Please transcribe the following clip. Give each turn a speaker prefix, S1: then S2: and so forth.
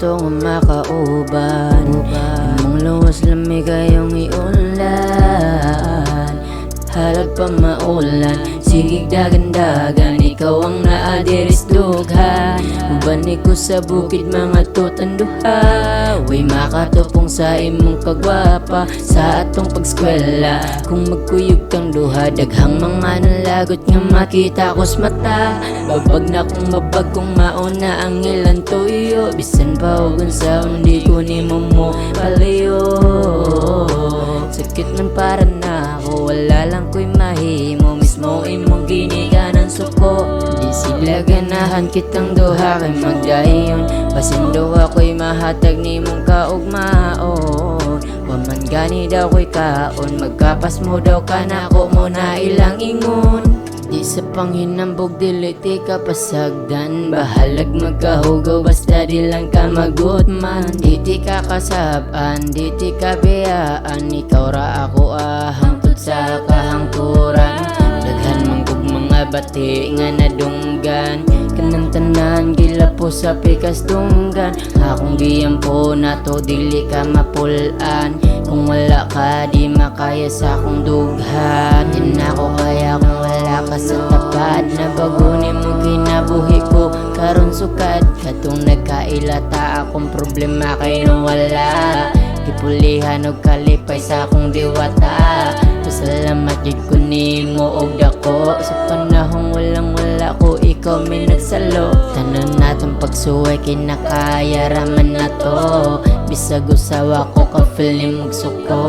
S1: gusto nga makauban. Imong luwas lami kayong iulan, halag pa maulan, sige dagan-dagan, ikaw ang naadiris dughan. Mubani ko sa bukid mga tutanduha, way makatupong sa imong kagwapa sa atong pagskwela. Kung magkuyog kang duha, daghang mga nalagot nga makita ko's mata. Babag na kung babag kung mauna ang ilan tuyo, bisan pa hugon sa hindi ko ni mo palayo. Sakit man para na ako, wala lang ko'y mahimo, mismo imong giniga ng suko. Di sila ganahan kitang duha kay magdayon, basin duha ko'y mahatag ni mong kaugmaon. Waman gani daw ko'y kaon, magkapas mo daw ka na ko muna ilang ingon. Di sa panghinambog dili ti ka pasagdan, bahalag magkahugaw basta di lang ka magutman. Di ti ka kasaban, di ti ka biyaan, ikaw ra ako hangtod sa kahangturan. Daghan manggug mga bati nga nadunggan, kanang tanan gilapo sa pikas tunggan. Akong biyang po na to dili ka mapulan, kung wala ka di makaya sa akong dughan. Di na ko kaya kung wala ka sa tapat, na bago ni mo kinabuhi ko karon sukad. Katong nagkailata akong problema kay nung wala, gipulihan og kalipay sa akong diwata. Pasalamat yun ko nimo og dako, sa panahong walang wala ko ikaw may nagsalo. Tanan natong pagsuway kinakaya raman na to, bisag usawa ko ka feel ni magsuko.